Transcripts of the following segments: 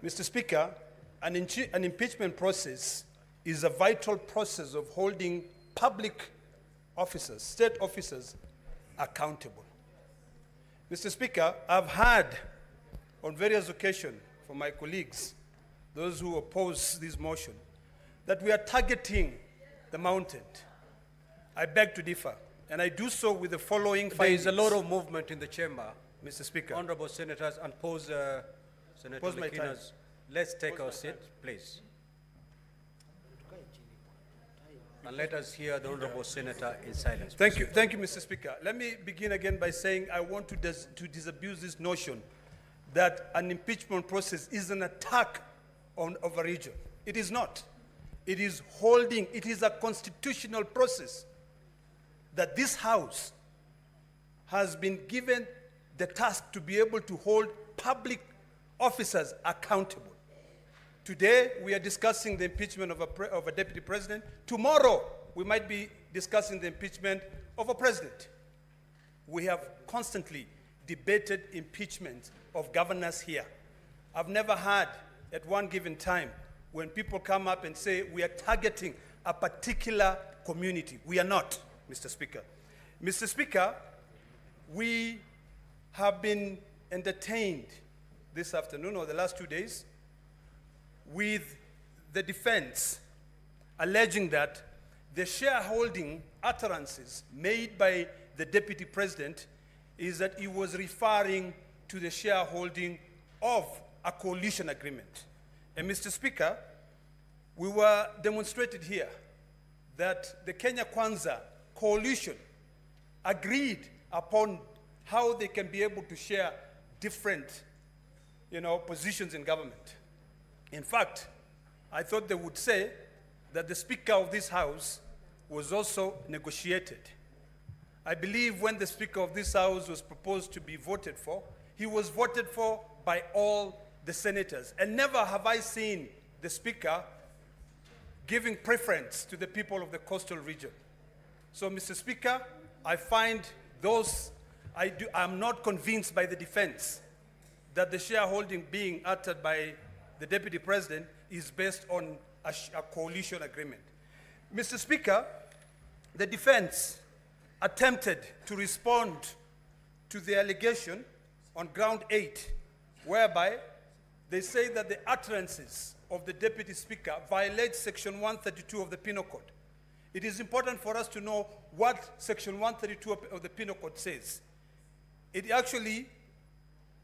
Mr. Speaker, an impeachment process is a vital process of holding public officers, state officers, accountable. Mr. Speaker, I've heard on various occasions from my colleagues, those who oppose this motion, that we are targeting the mountain. I beg to differ, and I do so with the following findings. There is a lot of movement in the chamber. Mr. Speaker. Honorable Senators, and Senator Kina's. Let's take our seat, please. And let us hear the Honorable Senator in silence. Thank you, Mr. Speaker. Let me begin again by saying I want to disabuse this notion that an impeachment process is an attack on a region. It is not. It is a constitutional process that this House has been given the task to be able to hold public officers accountable. Today, we are discussing the impeachment of a deputy president. Tomorrow, we might be discussing the impeachment of a president. We have constantly debated impeachment of governors here. I've never had, at one given time, when people come up and say we are targeting a particular community. We are not, Mr. Speaker. Mr. Speaker, we have been entertained this afternoon or the last 2 days with the defense alleging that the shareholding utterances made by the deputy president is that he was referring to the shareholding of a coalition agreement. And Mr. Speaker, we were demonstrated here that the Kenya Kwanza coalition agreed upon how they can be able to share different, positions in government. In fact, I thought they would say that the Speaker of this House was also negotiated. I believe when the Speaker of this House was proposed to be voted for, he was voted for by all the senators. And never have I seen the Speaker giving preference to the people of the coastal region. So, Mr. Speaker, I find I'm not convinced by the defense that the shareholding being uttered by the deputy president is based on a coalition agreement. Mr. Speaker, the defense attempted to respond to the allegation on ground 8, whereby they say that the utterances of the deputy speaker violate section 132 of the Penal Code. It is important for us to know what section 132 of the Penal Code says. It actually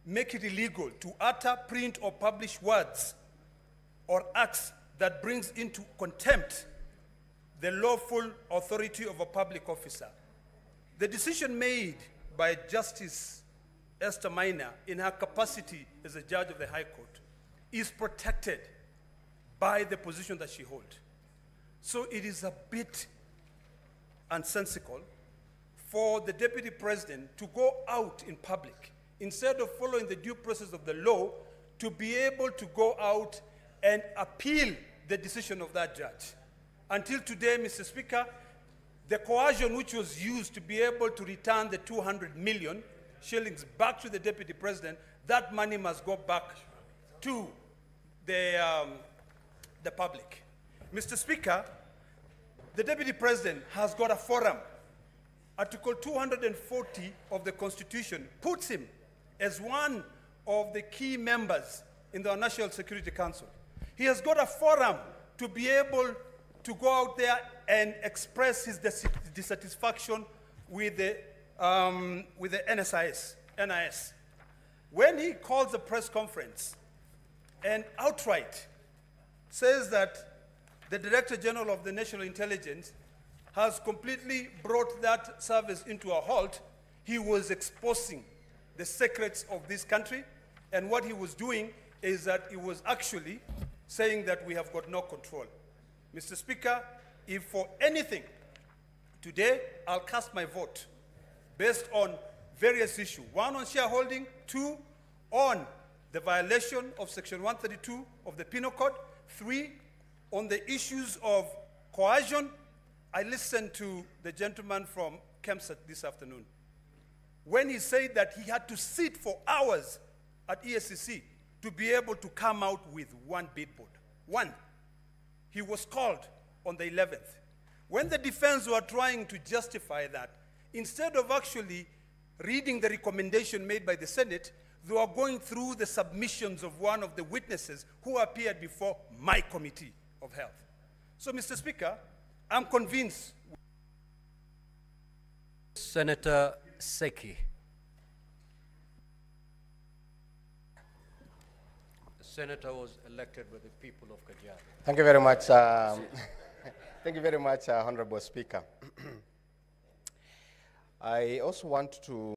makes it illegal to utter, print, or publish words or acts that brings into contempt the lawful authority of a public officer. The decision made by Justice Esther Maina in her capacity as a judge of the High Court is protected by the position that she holds. So it is a bit nonsensical for the deputy president to go out in public, instead of following the due process of the law, to be able to go out and appeal the decision of that judge. Until today, Mr. Speaker, the coercion which was used to be able to return the 200 million shillings back to the deputy president, that money must go back to the public. Mr. Speaker, the deputy president has got a forum. Article 240 of the Constitution puts him as one of the key members in the National Security Council. He has got a forum to be able to go out there and express his dissatisfaction with the NIS. When he calls a press conference and outright says that the Director General of the National Intelligence has completely brought that service into a halt, he was exposing the secrets of this country, and what he was doing is that he was actually saying that we have got no control. Mr. Speaker, if for anything, today I'll cast my vote based on various issues. One, on shareholding. Two, on the violation of section 132 of the Penal Code. Three, on the issues of coercion. I listened to the gentleman from Kemsat this afternoon when he said that he had to sit for hours at ESCC to be able to come out with one billboard. One. He was called on the 11th. When the defense were trying to justify that, instead of actually reading the recommendation made by the Senate, they were going through the submissions of one of the witnesses who appeared before my Committee of Health. So, Mr. Speaker, I'm convinced. Senator Seki. The senator was elected by the people of Kajiado. Thank you very much. Thank you very much, Honorable Speaker. I also want to